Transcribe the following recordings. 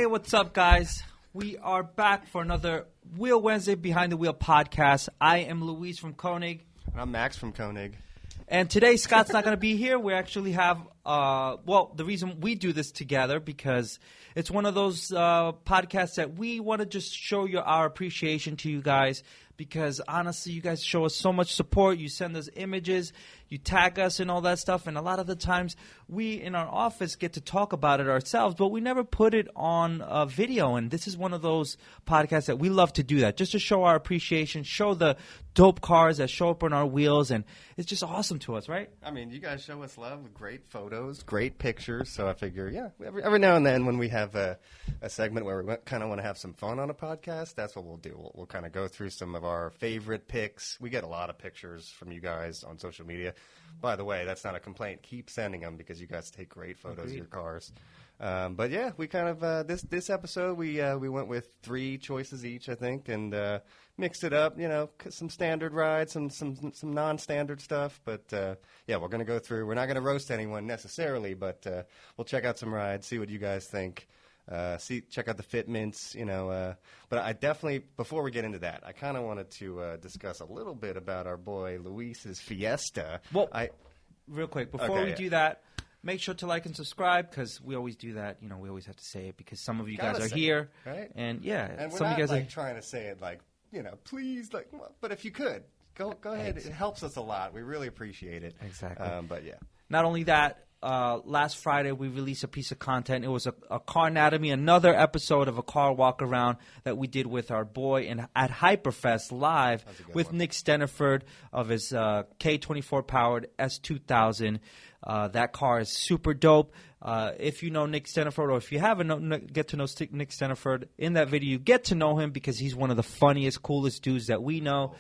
Hey, what's up, guys? We are back for another Wheel Wednesday Behind the Wheel podcast. I am Luis from Koenig. And I'm Max from Koenig. And today, Scott's not going to be here. We actually have, the reason we do this together because it's one of those podcasts that we want to just show you our appreciation to you guys because, honestly, you guys show us so much support. You send us images. You tag us and all that stuff. And a lot of the times, we in our office get to talk about it ourselves, but we never put it on video. And this is one of those podcasts that we love to do that, just to show our appreciation, show the dope cars that show up on our wheels. And it's just awesome to us, right? I mean, you guys show us love with great photos, great pictures. So I figure, every now and then when we have a segment where we kind of want to have some fun on a podcast, that's what we'll do. We'll kind of go through some of our favorite pics. We get a lot of pictures from you guys on social media. By the way, that's not a complaint. Keep sending them because you guys take great photos of your cars. But yeah, we kind of this episode we went with 3 choices each, I think, and mixed it up. You know, some standard rides, some non-standard stuff. But yeah, we're gonna go through. We're not gonna roast anyone necessarily, but we'll check out some rides, see what you guys think. Check out the fitments, but I definitely, before we get into that, I kind of wanted to discuss a little bit about our boy Luis's Fiesta. Well, real quick, before we do that, make sure to like and subscribe because we always do that. You know, we always have to say it because some of you guys are here, right? And yeah, and we're some not of you guys are trying to say it like, please, but if you could, go ahead. It helps us a lot. We really appreciate it. Exactly. But yeah. Not only that. Last Friday, we released a piece of content. It was a Car Anatomy, another episode of a car walk around that we did with our boy at Hyperfest live with Nick Steniford of his K24 powered S2000. That car is super dope. If you know Nick Steniford or if you haven't get to know Nick Steniford, in that video, you get to know him because he's one of the funniest, coolest dudes that we know.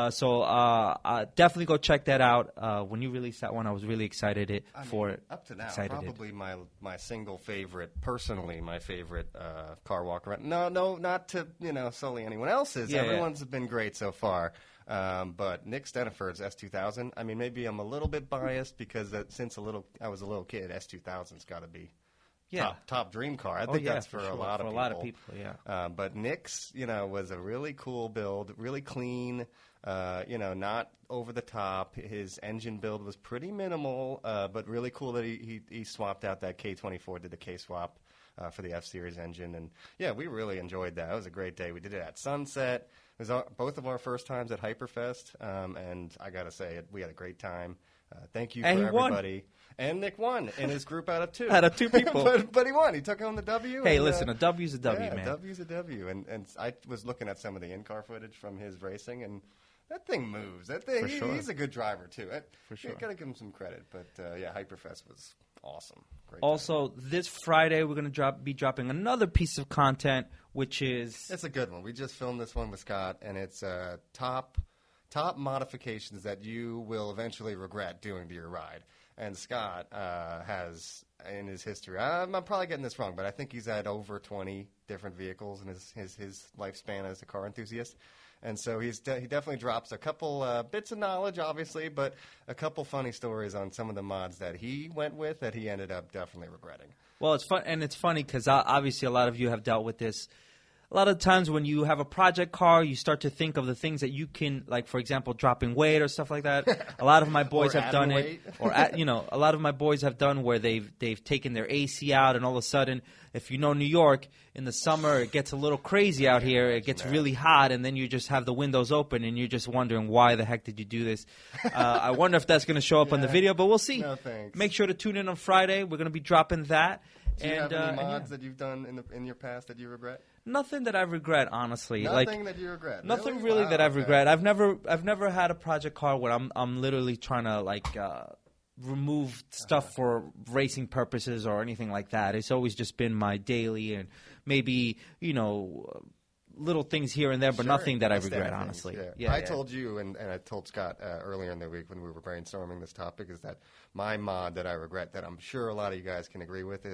So definitely go check that out. When you released that one, I was really excited for it. Up to now, probably my single favorite, personally, my favorite car walk around. No, not to sully anyone else's. Yeah, Everyone's been great so far. But Nick Steniford's S2000. I mean, maybe I'm a little bit biased because since I was a little kid, S2000's got to be. Yeah, top dream car. I think that's for a lot of people. Yeah. But Nick's, was a really cool build, really clean. Not over the top. His engine build was pretty minimal, but really cool that he swapped out that K24, did the K swap for the F-Series engine, and yeah, we really enjoyed that. It was a great day. We did it at sunset. It was both of our first times at Hyperfest, and I gotta say, we had a great time. Thank you for everybody. Won. And Nick won in his group out of 2. Out of 2 people. but he won. He took home the W. Hey, listen, a W's a W, man. A W's a W. And I was looking at some of the in-car footage from his racing, and that thing moves. That thing, he's a good driver, too. For sure. Got to give him some credit. But, Hyperfest was awesome. Great also, this Friday, we're going to be dropping another piece of content, which is... It's a good one. We just filmed this one with Scott, and it's top modifications that you will eventually regret doing to your ride. And Scott has, in his history, I'm probably getting this wrong, but I think he's had over 20 different vehicles in his lifespan as a car enthusiast. And so he definitely drops a couple bits of knowledge, obviously, but a couple funny stories on some of the mods that he went with that he ended up definitely regretting. Well, it's fun, and it's funny because obviously a lot of you have dealt with this. A lot of times when you have a project car, you start to think of the things that you can, like, for example, dropping weight or stuff like that. A lot of my boys have done it. Or, a lot of my boys have done where they've taken their AC out, and all of a sudden, if you know New York, in the summer, it gets a little crazy out here. It gets really hot, and then you just have the windows open, and you're just wondering, why the heck did you do this? I wonder if that's going to show up on the video, but we'll see. No, thanks. Make sure to tune in on Friday. We're going to be dropping that. Do you have any mods that you've done in your past that you regret? Nothing that I regret, honestly. Nothing that you regret. Nothing really that I've regret. I've never had a project car where I'm literally trying to remove stuff for racing purposes or anything like that. It's always just been my daily and maybe little things here and there, but nothing that I regret, honestly. I told you, and I told Scott earlier in the week when we were brainstorming this topic, is that my mod that I regret, that I'm sure a lot of you guys can agree with,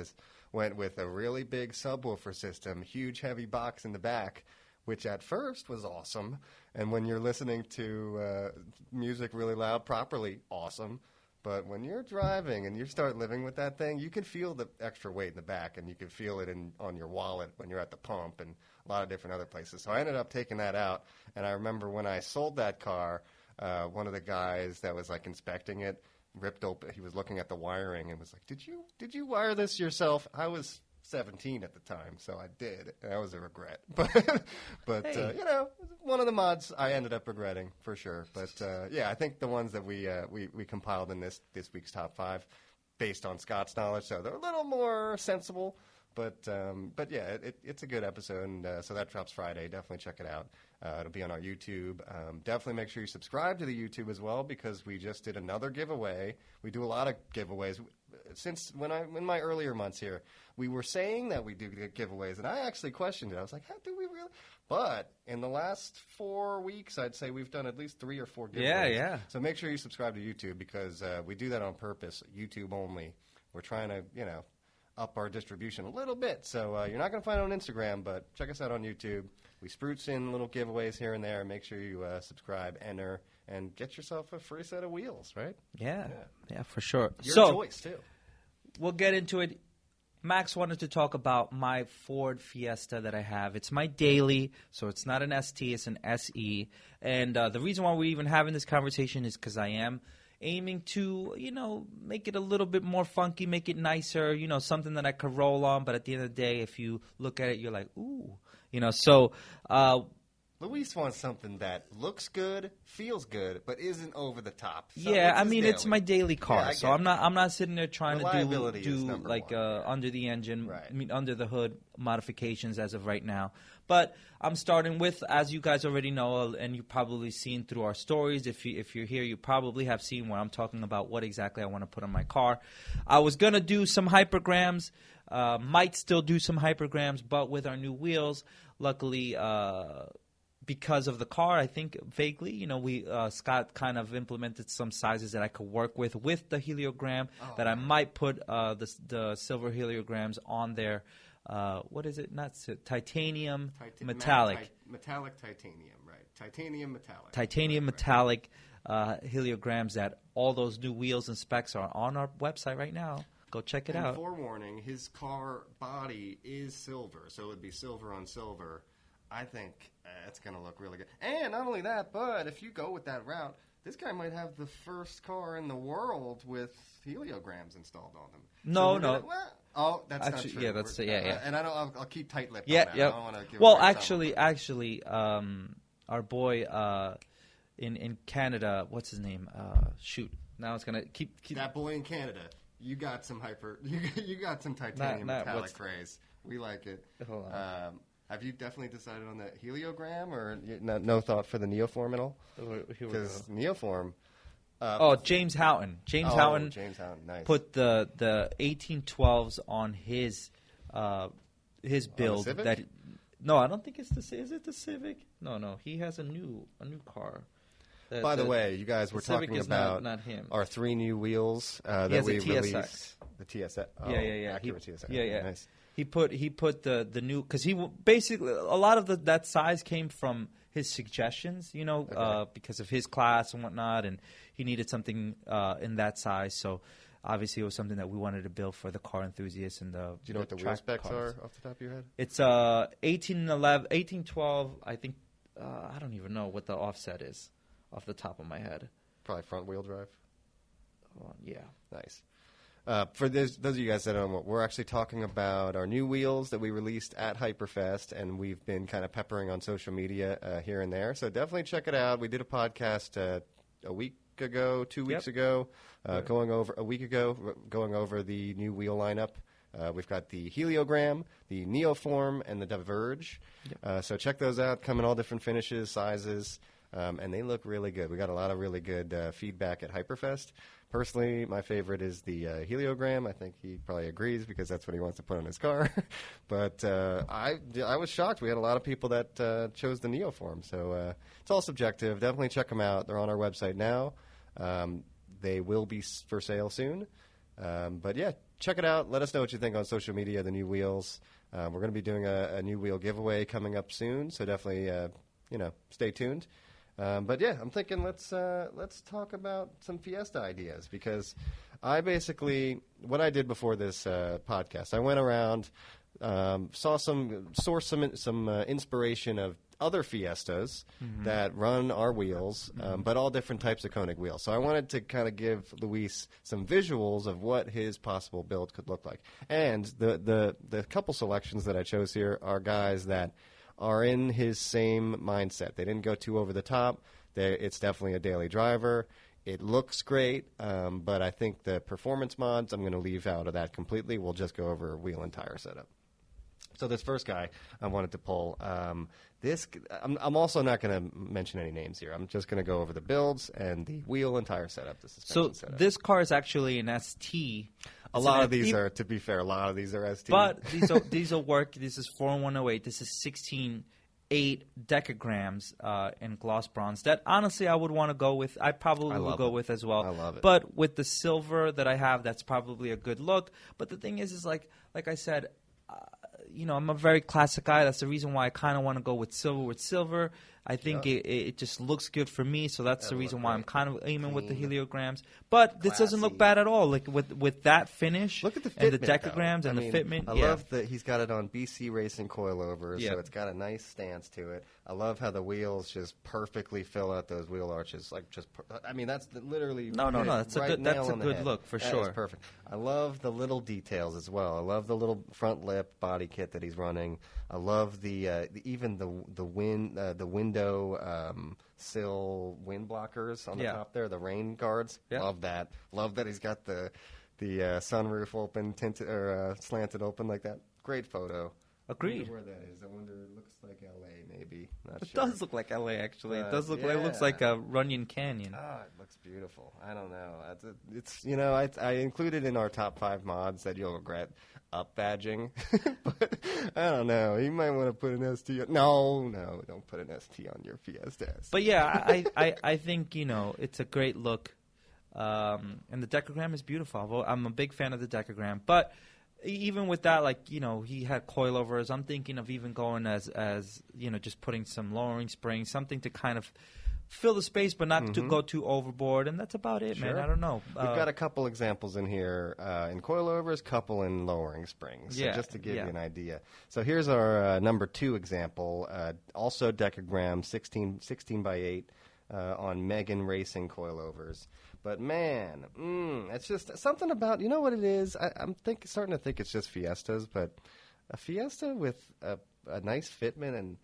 went with a really big subwoofer system, huge heavy box in the back, which at first was awesome. And when you're listening to music really loud, properly, awesome. But when you're driving and you start living with that thing, you can feel the extra weight in the back, and you can feel it on your wallet when you're at the pump and a lot of different other places. So I ended up taking that out, and I remember when I sold that car, one of the guys that was like inspecting it ripped open. He was looking at the wiring and was like, "Did you wire this yourself?" I was 17 at the time, so I did. That was a regret, but Hey. one of the mods I ended up regretting for sure. But yeah, I think the ones that we compiled in this week's top 5, based on Scott's knowledge, so they're a little more sensible. But yeah, it's a good episode, and so that drops Friday. Definitely check it out. It'll be on our YouTube. Definitely make sure you subscribe to the YouTube as well, because we just did another giveaway. We do a lot of giveaways. Since in my earlier months here, we were saying that we do giveaways, and I actually questioned it. I was like, how do we really? But in the last 4 weeks, I'd say we've done at least 3 or 4 giveaways. Yeah. So make sure you subscribe to YouTube, because we do that on purpose, YouTube only. We're trying to, up our distribution a little bit. So you're not going to find it on Instagram, but check us out on YouTube. We spruce in little giveaways here and there. Make sure you subscribe, enter, and get yourself a free set of wheels, right? Yeah, for sure. Your so, choice, too. We'll get into it. Max wanted to talk about my Ford Fiesta that I have. It's my daily, so it's not an ST, it's an SE. And the reason why we're even having this conversation is because I am aiming to, make it a little bit more funky, make it nicer, something that I could roll on. But at the end of the day, if you look at it, you're like, ooh, so Luis wants something that looks good, feels good, but isn't over the top. So yeah, I mean, it's my daily car, Yeah, so I'm not sitting there trying to Reliability is do number like one. under the engine, Right. I mean, under the hood modifications as of right now. But I'm starting with, as you guys already know, and you've probably seen through our stories. If you're here, you probably have seen where I'm talking about what exactly I want to put on my car. I was gonna do some hypergrams, might still do some hypergrams, but with our new wheels, luckily. Because of the car, I think vaguely, we Scott kind of implemented some sizes that I could work with the heliogram. I might put the silver heliograms on there. What is it? Not titanium metallic. Metallic titanium, right? Titanium metallic. Titanium metallic heliograms. That all those new wheels and specs are on our website right now. Go check it out. Forewarning: his car body is silver, so it would be silver on silver. I think it's going to look really good. And not only that, but if you go with that route, this guy might have the first car in the world with heliograms installed on them. No. That's Actually, not true. yeah, that's yeah. And I'll keep tight-lipped Yeah, on that. yeah. I don't want to give Well, away actually, our boy in Canada, what's his name? Shoot, now it's gonna keep that boy in Canada. You got some you got some titanium metallic craze. We like it. Hold on. Have you definitely decided on the heliogram, or no thought for the neoform at all? Because neoform. James Houghton. James Houghton nice. put the 1812s on his build. Civic? No, I don't think it's the. Is it the Civic? No. He has a new car. By the way, you guys were talking about not him. our 3 new wheels that we released. The TSX. Oh, Yeah. Accurate TSX. Yeah. Nice. He put the new, because he basically, a lot of that size came from his suggestions, because of his class and whatnot, and he needed something in that size. So obviously it was something that we wanted to build for the car enthusiasts and the. Do you know what the wheel specs are off the top of your head? It's 1812. I think I don't even know what the offset is off the top of my head. Probably front wheel drive. Yeah. Nice. For those of you guys that don't know, we're actually talking about our new wheels that we released at Hyperfest, and we've been kind of peppering on social media here and there. So definitely check it out. We did a podcast a week ago, 2 weeks ago, going over the new wheel lineup. We've got the Heliogram, the Neoform, and the Diverge. So check those out. Come in all different finishes, sizes, and they look really good. We got a lot of really good feedback at Hyperfest. Personally, my favorite is the Heliogram. I think he probably agrees because that's what he wants to put on his car. But I was shocked. We had a lot of people that chose the Neoform. So it's all subjective. Definitely check them out. They're on our website now. They will be for sale soon. But, yeah, check it out. Let us know what you think on social media, the new wheels. We're going to be doing a new wheel giveaway coming up soon. So definitely, stay tuned. But yeah, I'm thinking let's talk about some Fiesta ideas, because I basically, what I did before this podcast, I went around, sourced some inspiration of other Fiestas that run our wheels, but all different types of Koenig wheels. So I wanted to kind of give Luis some visuals of what his possible build could look like. And the couple selections that I chose here are guys that are in his same mindset. They didn't go too over the top. It's definitely a daily driver. It looks great, but I think the performance mods I'm going to leave out of that completely. We'll just go over wheel and tire setup. So this first guy I wanted to pull, I'm also not going to mention any names here. I'm just going to go over the builds and the wheel and tire setup, the suspension setup. This car is actually an ST. A lot of these are, to be fair, a lot of these are ST. But these will work. This is 41108. This is 16.8 decograms in gloss bronze. That, honestly, I would want to go with. I probably will go with as well. I love it. But with the silver that I have, that's probably a good look. But the thing is like I said, I'm a very classic guy. That's the reason why I kind of want to go with silver. I think it just looks good for me, so that's the reason why I'm kind of aiming with the heliograms. But this doesn't look bad at all. Like with that finish, look at the fitment, and the decograms and the fitment. I love that he's got it on BC Racing coilovers, so it's got a nice stance to it. I love how the wheels just perfectly fill out those wheel arches. That's literally That's a good look for sure. That's perfect. I love the little details as well. I love the little front lip body kit that he's running. I love the window sill wind blockers on the top there, the rain guards. Love that. Love that he's got the sunroof open, tinted or slanted open like that. Great photo. Agreed. I wonder where that is. I wonder. It looks like L.A. maybe. Not it sure. does look like L.A. actually. It does look like, it looks like a Runyon Canyon. It looks beautiful. I don't know. I included in our top 5 mods that you'll regret up badging, but I don't know. You might want to put an ST on. No, don't put an ST on your Fiesta. But yeah, I think it's a great look, and the decogram is beautiful. I'm a big fan of the decogram, but even with that, he had coilovers. I'm thinking of even going as just putting some lowering springs, something to kind of fill the space, but not to go too overboard. And that's about it, man. I don't know. We've got a couple examples in here in coilovers, couple in lowering springs. So just to give you an idea. So here's our number 2 example. Also decogram 16 by 8 on Megan Racing coilovers. But man, it's just something about, you know what it is? I'm starting to think it's just Fiestas, but a Fiesta with a nice fitment and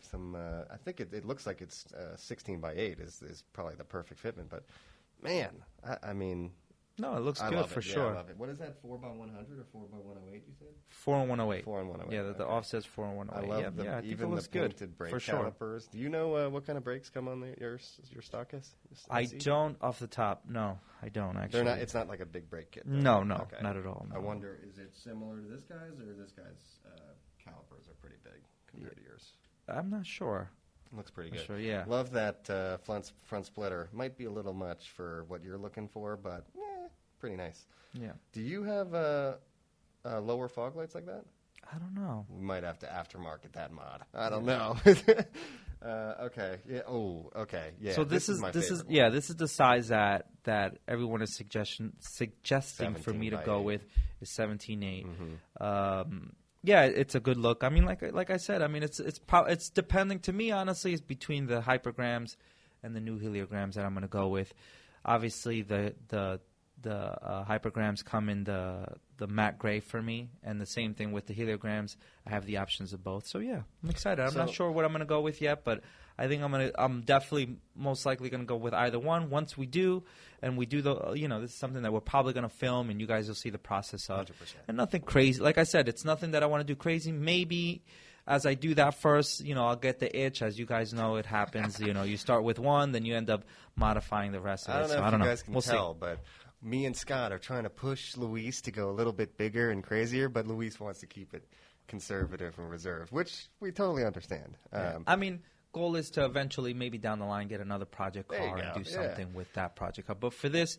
some I think it looks like it's 16 by 8 is probably the perfect fitment. But man, I mean, no, it looks good for sure. I love it. What is that, 4x100 or 4x108? You said 4 and 108. 4 and 108. Yeah, the offset's 4 and 108. I love I think even it looks the painted good brake for calipers. sure. Do you know what kind of brakes come on your stock is? I don't off the top. No, I don't actually. They're not. It's not like a big brake kit. Though. No, okay. not at all. No. I wonder, is it similar to this guy's, or this guy's calipers are pretty big compared to yours? I'm not sure. Looks pretty good. Sure, yeah. Love that front splitter. Might be a little much for what you're looking for, but pretty nice. Yeah. Do you have lower fog lights like that? I don't know. We might have to aftermarket that mod. I don't know. Okay. Yeah. Oh. Okay. Yeah. So this is the size that everyone is suggesting for me to go with is 17.8. Yeah, it's a good look. I mean, like I said, I mean, it's depending to me. Honestly, it's between the hypergrams and the new heliograms that I'm going to go with. Obviously, the hypergrams come in the matte gray for me, and the same thing with the heliograms. I have the options of both. So yeah, I'm excited. I'm not sure what I'm going to go with yet, but I think I'm definitely most likely going to go with either one. Once we do, and we do this is something that we're probably going to film, and you guys will see the process of. 100%. And nothing crazy. Like I said, it's nothing that I want to do crazy. Maybe as I do that first, I'll get the itch. As you guys know, it happens. You start with one, then you end up modifying the rest of it. I don't know if you guys can we'll tell, see. but me and Scott are trying to push Luis to go a little bit bigger and crazier, but Luis wants to keep it conservative and reserved, which we totally understand. I mean, goal is to eventually, maybe down the line, get another project car and do something with that project car. But for this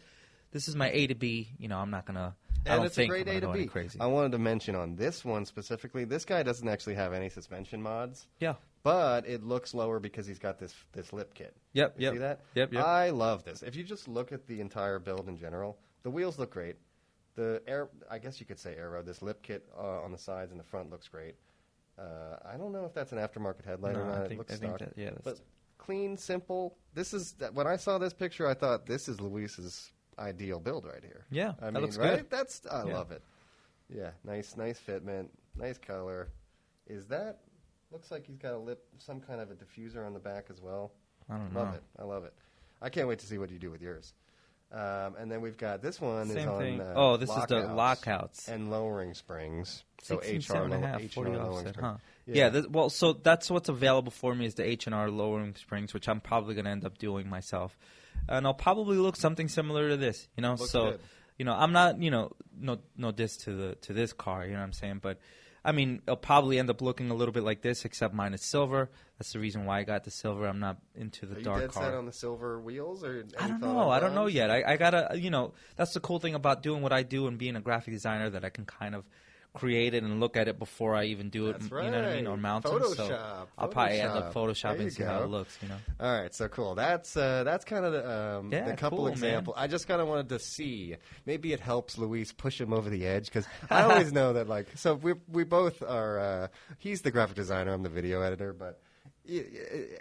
is my A to B. I'm not gonna. And don't it's think a great I'm A gonna to go any B. crazy. I wanted to mention on this one specifically, this guy doesn't actually have any suspension mods. Yeah. But it looks lower because he's got this lip kit. Yep. You see that? Yep. I love this. If you just look at the entire build in general, the wheels look great. I guess you could say aero. This lip kit on the sides and the front looks great. I don't know if that's an aftermarket headlight or not. It looks stock. But clean, simple. When I saw this picture, I thought this is Luis's ideal build right here. Yeah, that looks right? good. I love it. Yeah, nice fitment, nice color. Looks like he's got some kind of a diffuser on the back as well. I don't know. Love it. I love it. I can't wait to see what you do with yours. And then we've got this one Same is thing. on This is the lockouts. and lowering springs. So 16.5, 40 lowering offset, spring. huh? Yeah. Yeah. So that's what's available for me is the H&R lowering springs, which I'm probably going to end up doing myself. And I'll probably look something similar to this, Looks so, good. I'm not, no diss to this car, you know what I'm saying? But, I mean, it'll probably end up looking a little bit like this, except mine is silver. That's the reason why I got the silver. I'm not into the dark car. Are you dead set on the silver wheels? Or I don't know. I don't know yet. I got to, that's the cool thing about doing what I do and being a graphic designer, that I can kind of create it and look at it before I even do it. That's You know what I mean? right. Or mount it. So I'll probably end up photoshopping and see how it looks. All right, so cool. That's kind of the couple cool, examples. man. I just kind of wanted to see. Maybe it helps Luis push him over the edge, because I always know that so we both are. He's the graphic designer. I'm the video editor, but.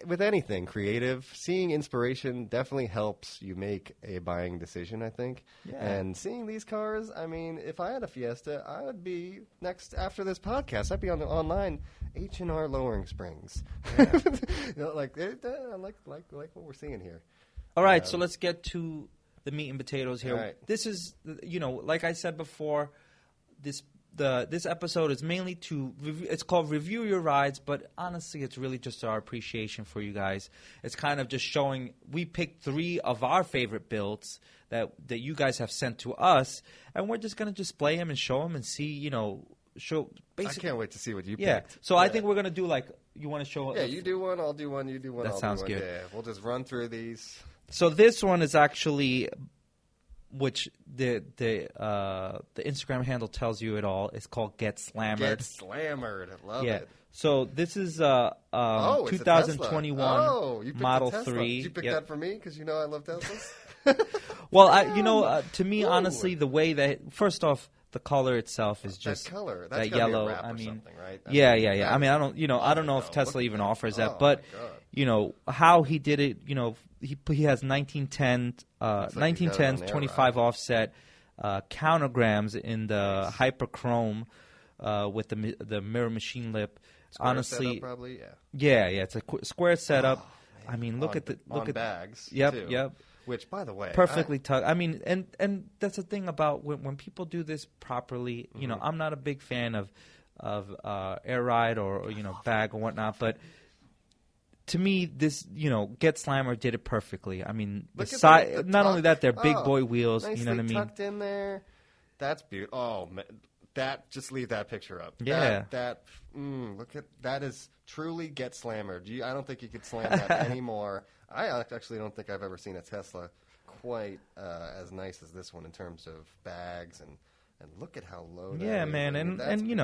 With anything creative, seeing inspiration definitely helps you make a buying decision, I think. Yeah. And seeing these cars, I mean, if I had a Fiesta, I would be after this podcast, I'd be on the online H&R lowering springs. Yeah. I like what we're seeing here. All right, so let's get to the meat and potatoes here. Right. This is, like I said before, this episode is mainly it's called Review Your Rides, but honestly, it's really just our appreciation for you guys. It's kind of just showing, we picked 3 of our favorite builds that you guys have sent to us, and we're just going to display them and show them and see, show basically. I can't wait to see what you picked. picked. So I think we're going to do you want to show? Yeah, you do one, I'll do one, you do one, that I'll sounds do one. good. Yeah, we'll just run through these. So this one is actually, which the Instagram handle tells you it all. It's called Get Slammered. Get Slammered. I love it. So this is 2021 Model 3. Did you pick that for me? Because I love Teslas. Well, to me, honestly, the way that, first off, the color itself is just that color. That's that yellow. Be a wrap I or mean, something, right? Yeah. I mean, I don't know if Tesla even offers that, but how he did it. He has 1910s, 25 offset countergrams in the hyperchrome with the mirror machine lip. Square honestly, setup probably, yeah, it's a square setup. Oh, I mean, look at bags. Yep, too. yep. Which, by the way, perfectly tucked. I mean, and that's the thing about when people do this properly. I'm not a big fan of air ride or bag or whatnot, but to me, this Get Slammer did it perfectly. I mean, the side. Not only that, they're big boy wheels. Nicely You know what I mean? Tucked in there. That's beautiful. Oh man. Just leave that picture up. Yeah. Look at that is truly Get Slammered. I don't think you could slam that anymore. I actually don't think I've ever seen a Tesla quite as nice as this one in terms of bags and look at how low. Yeah, that man, is. and it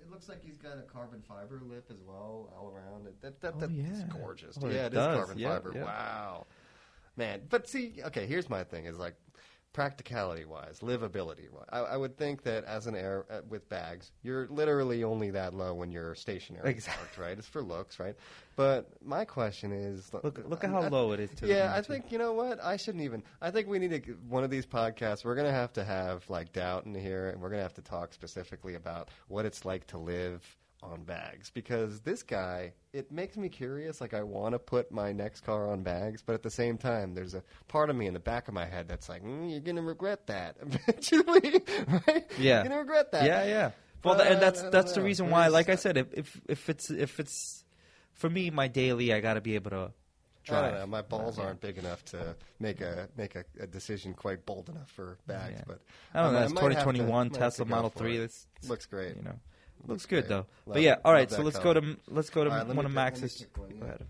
looks like he's got a carbon fiber lip as well all around. That's gorgeous. Oh, yeah, it is carbon fiber. Yeah. Wow, man. But see, okay, here's my thing: is like. Practicality-wise, livability-wise, I would think that as an air with bags, you're literally only that low when you're stationary. Exactly. Parked, right? It's for looks, right? But my question is, look at how low it is. I think you know what? I shouldn't even. I think we need to one of these podcasts. We're gonna have to have like Doubt in here, and we're gonna have to talk specifically about what it's like to live on bags, because this guy, it makes me curious. Like I want to put my next car on bags, but at the same time, there's a part of me in the back of my head that's like, you're gonna regret that eventually, right? Yeah, you're gonna regret that. Yeah. Well, and that's the reason why. Like I said, if it's for me, my daily, I got to be able to drive. I don't know. My balls aren't big enough to make a decision quite bold enough for bags, but I don't know. That's 2021 Tesla Model 3. This looks great. Looks good though. Love but yeah, it. all right. Love So that let's go to right, one of Max's. Go ahead.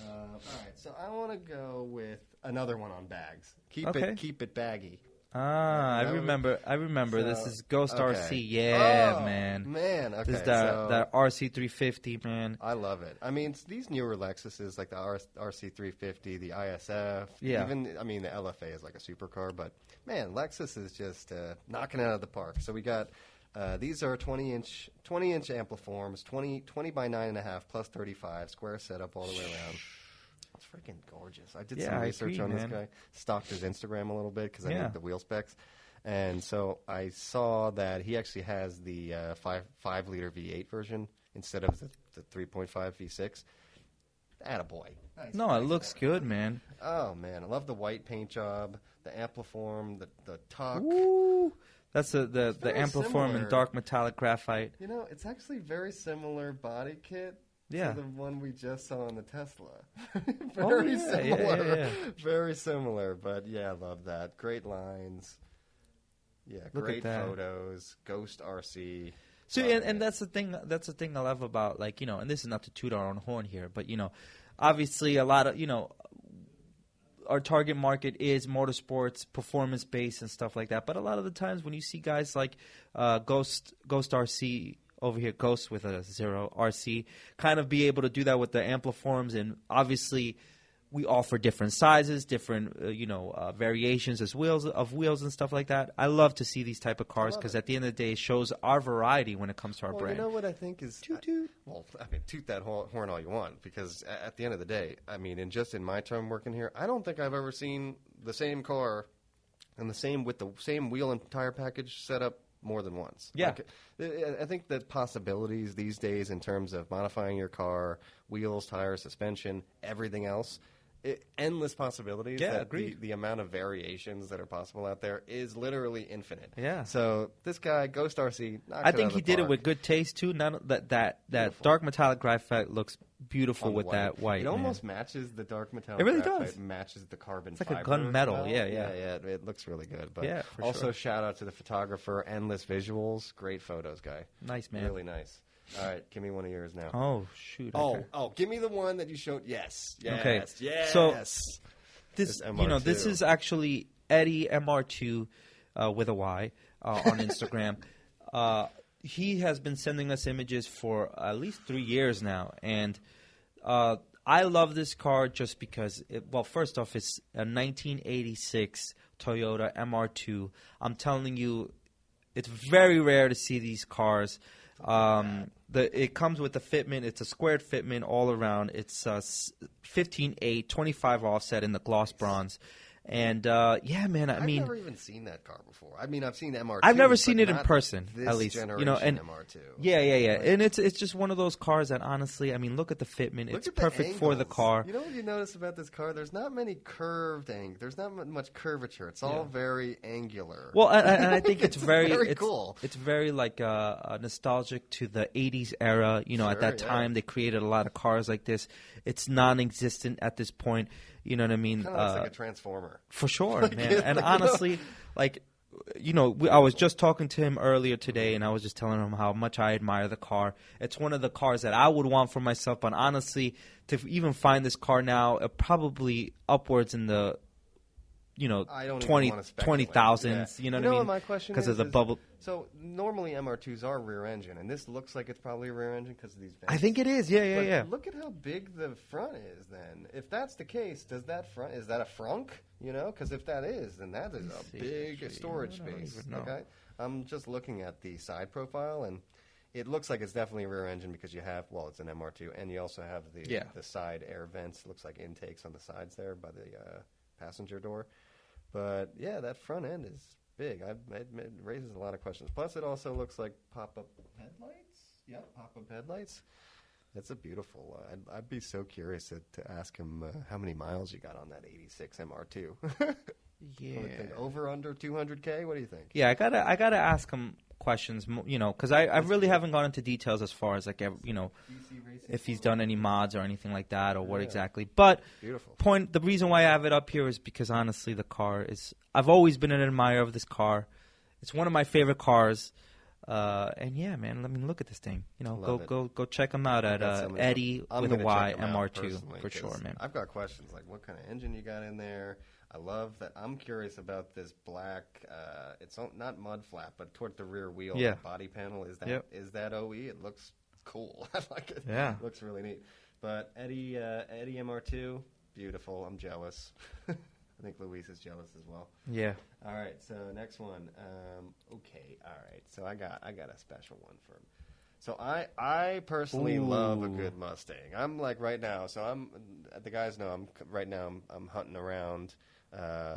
All right. So I want to go with another one on bags. Keep it baggy. I remember. So, this is Ghost okay. RC. Yeah, Oh, man. Man, okay. This is that RC 350, man. I love it. I mean, these newer Lexuses, like the RC 350, the ISF, Yeah. even, I mean, the LFA is like a supercar, but man, Lexus is just knocking it out of the park. So we got, these are 20-inch ampliforms, 20 by 9.5 plus 35, square setup all the way around. It's freaking gorgeous. I did some research on this guy, stalked his Instagram a little bit because I need the wheel specs. And so I saw that he actually has the 5-liter V8 version instead of the 3.5 V6. Attaboy. Nice. No, it looks good, man. Oh, man. I love the white paint job, the ampliform, the tuck. Ooh. That's the ampliform in dark metallic graphite. You know, it's actually very similar body kit to the one we just saw on the Tesla. Very similar. Yeah. Very similar, but yeah, I love that. Great lines. Yeah, great photos. Ghost RC. So and that's the thing. That's the thing I love about, like, you know, and this is not to toot our own horn here, but, you know, obviously a lot of, you know, our target market is motorsports, performance based, and stuff like that. But a lot of the times when you see guys like Ghost RC over here, Ghost with a 0 RC, kind of be able to do that with the ampliforms, and obviously we offer different sizes, different variations as wheels and stuff like that. I love to see these type of cars because at the end of the day, it shows our variety when it comes to our brand. You know what I think is toot. I mean, toot that horn all you want, because at the end of the day, I mean, in my time working here, I don't think I've ever seen the same car and the same wheel and tire package set up more than once. Yeah. Like, I think the possibilities these days in terms of modifying your car, wheels, tires, suspension, everything else, endless possibilities. Yeah, agreed. The amount of variations that are possible out there is literally infinite. Yeah. So this guy, Ghost RC, I think he did it with good taste too. That dark metallic graphite looks beautiful with that white. It almost matches the dark metallic. It really graphite, does. Matches the carbon. It's like fiber a gunmetal. well. Yeah. It looks really good. But yeah, also shout out to the photographer. Endless visuals. Great photos, guy. Nice, man. Really nice. All right, give me one of yours now. Oh, shoot. Okay. Give me the one that you showed. Yes. Okay. Yes. So this this is actually Eddie MR2 with a Y on Instagram. He has been sending us images for at least 3 years now, and I love this car just because, first off, it's a 1986 Toyota MR2. I'm telling you, it's very rare to see these cars. It comes with the fitment. It's a squared fitment all around. It's 15.8, 25 offset in the gloss bronze. And, man, I've never even seen that car before. I mean, I've seen MR2. I've never seen it in person, at least. Generation MR2. Yeah. And it's just one of those cars that, honestly, I mean, look at the fitment. It's perfect for the car. You know what you notice about this car? There's not many there's not much curvature. It's all very angular. Well, and I think it's very cool. It's very, like, nostalgic to the 80s era. You know, at that time, they created a lot of cars like this. It's non-existent at this point. You know what I mean? Kind of looks like a transformer. For sure, man. And honestly, like, I was just talking to him earlier today, and I was just telling him how much I admire the car. It's one of the cars that I would want for myself. But honestly, to even find this car now, upwards in the, 20,000s. You know what I mean? My question because of the bubble. So normally MR2s are rear engine, and this looks like it's probably rear engine because of these vents. I think it is. Yeah. Look at how big the front is. Then, if that's the case, is that a frunk? Because if that is, then that is a big storage space. Okay, I'm just looking at the side profile, and it looks like it's definitely a rear engine because you have, it's an MR2, and you also have the side air vents. It looks like intakes on the sides there by the passenger door. But yeah, that front end is big. It raises a lot of questions. Plus, it also looks like pop-up headlights. Yep, pop-up headlights. That's a beautiful. I'd be so curious to ask him how many miles you got on that '86 MR2. Yeah, over under 200K. What do you think? Yeah, I gotta ask him questions. Because I really haven't gone into details as far as if he's done any mods or anything like that or what exactly. But beautiful. The reason why I have it up here is because honestly, the car is. I've always been an admirer of this car. It's one of my favorite cars. And yeah, man, look at this thing. Go check him out at Eddie with a Y MR2 for sure, man. I've got questions like what kind of engine you got in there. I love that. I'm curious about this black. It's not mud flap, but toward the rear wheel, the body panel. Is that OE? It looks cool. I like it. Yeah, it looks really neat. But Eddie MR2, beautiful. I'm jealous. I think Luis is jealous as well. Yeah. All right. So next one. Okay. All right. So I got a special one for him. So I personally love a good Mustang. I'm like right now. So the guys know I'm hunting around,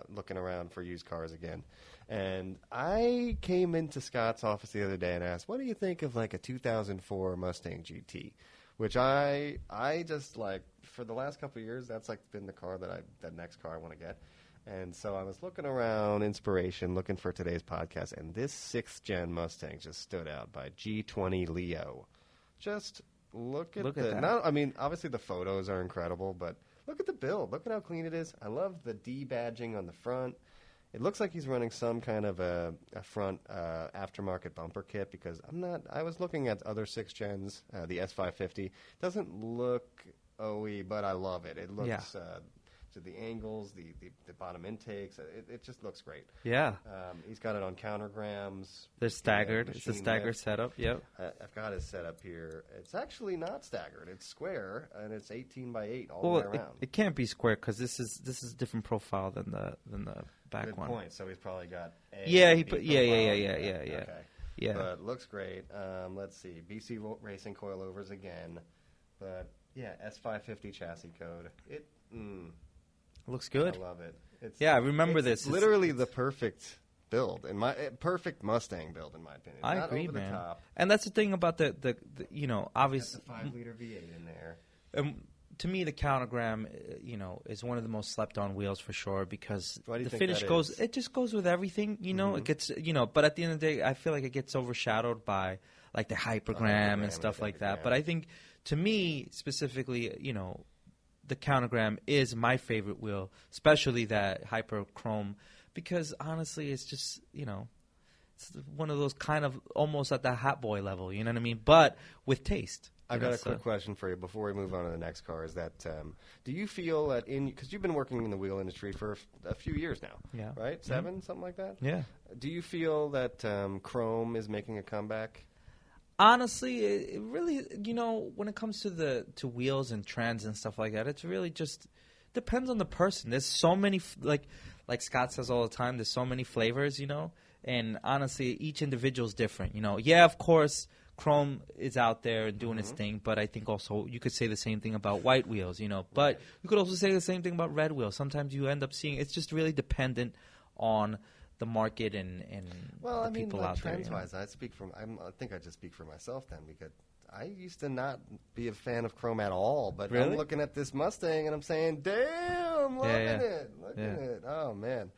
looking around for used cars again. And I came into Scott's office the other day and asked, "What do you think of like a 2004 Mustang GT?" Which I just like for the last couple of years. That's like been the next car I want to get. And so I was looking around, inspiration, looking for today's podcast, and this 6th gen Mustang just stood out by G20 Leo. Just look at that. I mean, obviously the photos are incredible, but look at the build. Look at how clean it is. I love the D badging on the front. It looks like he's running some kind of a front aftermarket bumper kit because I was looking at other 6th gens, the S550. Doesn't look OE, but I love it. It looks... to the angles, the bottom intakes, it just looks great. Yeah. He's got it on countergrams. They're staggered. It's a staggered setup. Yep. I've got his setup here. It's actually not staggered. It's square, and it's 18 by 8 all the way around. It can't be square because this is a different profile than the back one. Good point. So he's probably got a Yeah, Okay. Yeah. But looks great. Let's see. BC Racing coilovers again. But yeah, S550 chassis code. Looks good. I love it. I remember this. It's literally the perfect build, perfect Mustang build, in my opinion. I Not agree, over man. The top. And that's the thing about the obviously. Got the 5-liter V8 in there. To me, the Countergram, is one of the most slept-on wheels for sure because the finish goes. It just goes with everything. It gets. But at the end of the day, I feel like it gets overshadowed by like the Hypergram and stuff like that. But I think, to me specifically, the Countergram is my favorite wheel, especially that Hyper Chrome, because honestly, it's just it's one of those kind of almost at the Hot Boy level. You know what I mean? But with taste. I've got a quick question for you before we move on to the next car. Is that do you feel that because you've been working in the wheel industry for a few years now, right? 7, something like that. Yeah. Do you feel that Chrome is making a comeback? Honestly, it really, when it comes to wheels and trends and stuff like that, it's really just depends on the person. There's so many, like Scott says all the time, there's so many flavors, and honestly, each individual is different, Yeah, of course, Chrome is out there and doing its thing, but I think also you could say the same thing about white wheels, But you could also say the same thing about red wheels. Sometimes you end up seeing it's just really dependent on the market and the people out there. Trends-wise, I think I just speak for myself then because I used to not be a fan of Chrome at all, but really? I'm looking at this Mustang and I'm saying, "Damn, loving it, loving it." Oh man,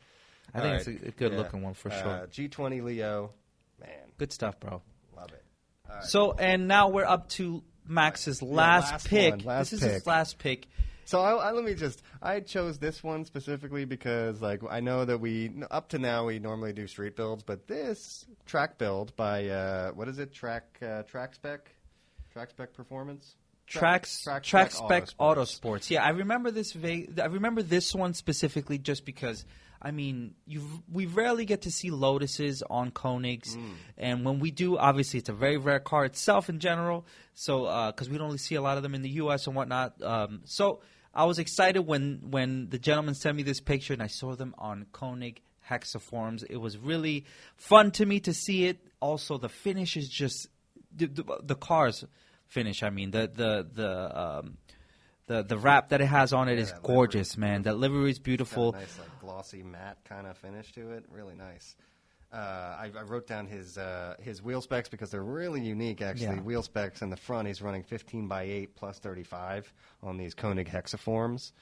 I think it's a good looking one for sure. G20 Leo, man, good stuff, bro. Love it. All right. So and now we're up to Max's last pick. This is his last pick. So I chose this one specifically because I know that up to now we normally do street builds, but this track build by what is it? Track Spec Performance. Track Spec Autosports. Yeah, I remember this. I remember this one specifically just because. I mean, we rarely get to see Lotuses on Koenigs, and when we do, obviously it's a very rare car itself in general. So because we don't really see a lot of them in the U.S. and whatnot. So I was excited when the gentleman sent me this picture and I saw them on Koenig hexaforms. It was really fun to me to see it. Also, the finish is just the car's finish. I mean, the wrap that it has on it is gorgeous, man. That livery is beautiful. Nice, glossy matte kind of finish to it. Really nice. I wrote down his wheel specs because they're really unique, actually. Yeah. Wheel specs in the front, he's running 15 by 8 plus 35 on these Koenig hexaforms.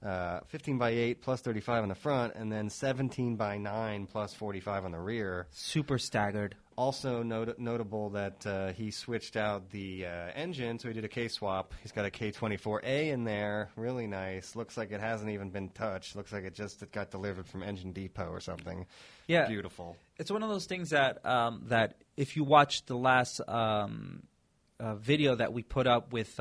15 by 8 plus 35 on the front, and then 17 by 9 plus 45 on the rear. Super staggered. Also notable that he switched out the engine, so he did a K-swap. He's got a K24A in there. Really nice. Looks like it hasn't even been touched. Looks like it got delivered from Engine Depot or something. Yeah. Beautiful. It's one of those things that if you watch the last video that we put up with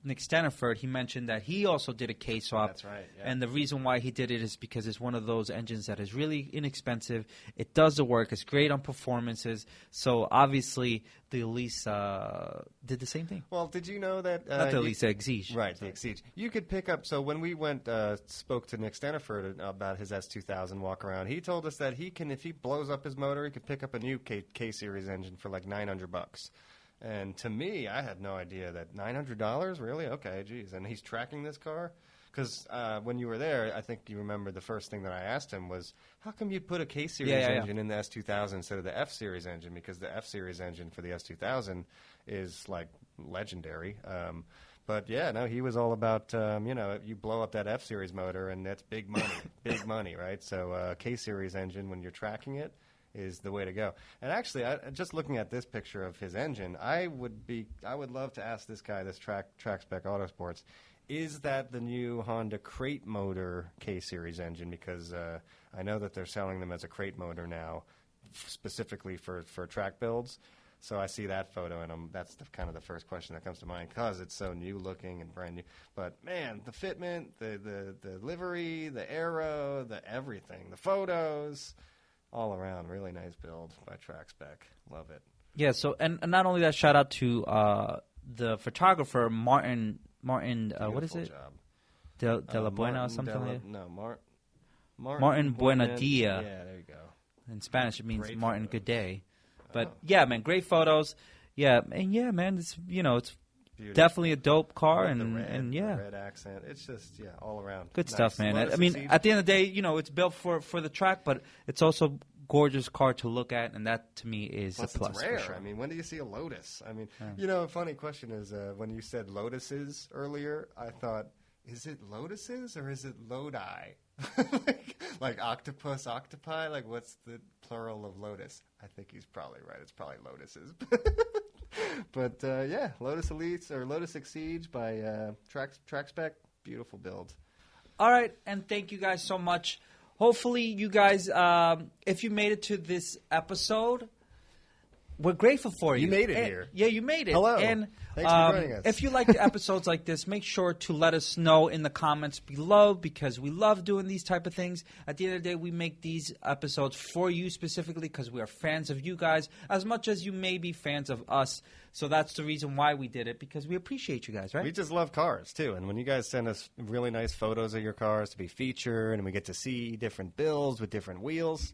Nick Steniford, he mentioned that he also did a K-swap. That's right. Yeah. And the reason why he did it is because it's one of those engines that is really inexpensive. It does the work. It's great on performances. So obviously the Elise did the same thing. Well, did you know that not the Elise, Exige. Right, the Exige. You could pick up. So when we went spoke to Nick Steniford about his S2000 walk around, he told us that he can, if he blows up his motor, he could pick up a new K series engine for like $900. And to me, I had no idea that $900, really? Okay, geez. And he's tracking this car? Because when you were there, I think you remember the first thing that I asked him was, how come you put a K-Series engine in the S2000 instead of the F-Series engine? Because the F-Series engine for the S2000 is, like, legendary. But, yeah, no, he was all about, you blow up that F-Series motor, and that's big money, right? So K-Series engine, when you're tracking it, is the way to go. And actually, just looking at this picture of his engine, I would love to ask this guy, this Track Spec Autosports, is that the new Honda crate motor K-Series engine? Because I know that they're selling them as a crate motor now, specifically for track builds. So I see that photo, and that's kind of the first question that comes to mind because it's so new looking and brand new. But man, the fitment, the livery, the aero, the everything, the photos. All around, really nice build by Track Spec. Love it. Yeah. So, and not only that, shout out to the photographer Martin. What is it? Job. De La Buena or something like that. No, Martin Buenadia. Yeah, there you go. In Spanish, it means Great Martin photos. Good Day. But yeah, man, great photos. Yeah, and yeah, man, it's Beauty. definitely a dope car, The red accent. It's just all around good nice. stuff, man. Lotus I mean, Exige. at the end of the day, it's built for the track, but it's also gorgeous car to look at, and that to me is Plus, a plus. it's rare. For sure. I mean, when do you see a Lotus? I mean, a funny question is when you said Lotuses earlier, I thought, is it Lotuses or is it Lodi? like octopus, octopi? Like, what's the plural of Lotus? I think he's probably right. It's probably Lotuses. But, yeah, Lotus Elites or Lotus Exige by Track Spec. Beautiful build. All right, and thank you guys so much. Hopefully, you guys, if you made it to this episode, we're grateful for you. You made it here. Yeah, you made it. Hello. And thanks for joining us. if you like episodes like this, make sure to let us know in the comments below because we love doing these type of things. At the end of the day, we make these episodes for you specifically because we are fans of you guys as much as you may be fans of us. So that's the reason why we did it because we appreciate you guys, right? We just love cars, too. And when you guys send us really nice photos of your cars to be featured and we get to see different builds with different wheels,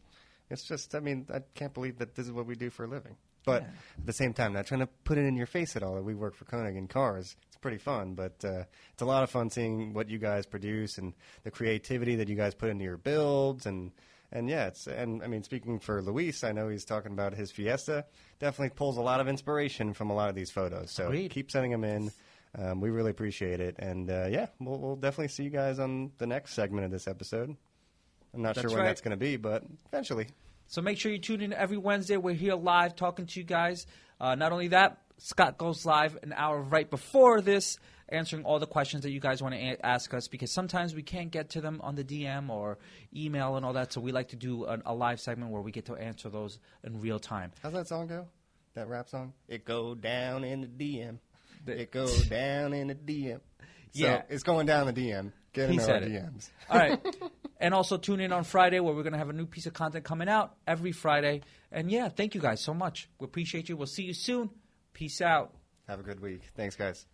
it's just, I can't believe that this is what we do for a living. But at the same time, not trying to put it in your face at all that we work for Koenig in cars. It's pretty fun, but it's a lot of fun seeing what you guys produce and the creativity that you guys put into your builds. And yeah, speaking for Luis, I know he's talking about his Fiesta. Definitely pulls a lot of inspiration from a lot of these photos. So keep sending them in. We really appreciate it. And we'll definitely see you guys on the next segment of this episode. I'm not sure when that's going to be, but eventually. So make sure you tune in every Wednesday. We're here live talking to you guys. Not only that, Scott goes live an hour right before this, answering all the questions that you guys want to ask us because sometimes we can't get to them on the DM or email and all that. So we like to do a live segment where we get to answer those in real time. How's that song go? That rap song? It go down in the DM. It go down in the DM. So it's going down the DM. Get in our DMs. All right. And also tune in on Friday where we're going to have a new piece of content coming out every Friday. And, thank you guys so much. We appreciate you. We'll see you soon. Peace out. Have a good week. Thanks, guys.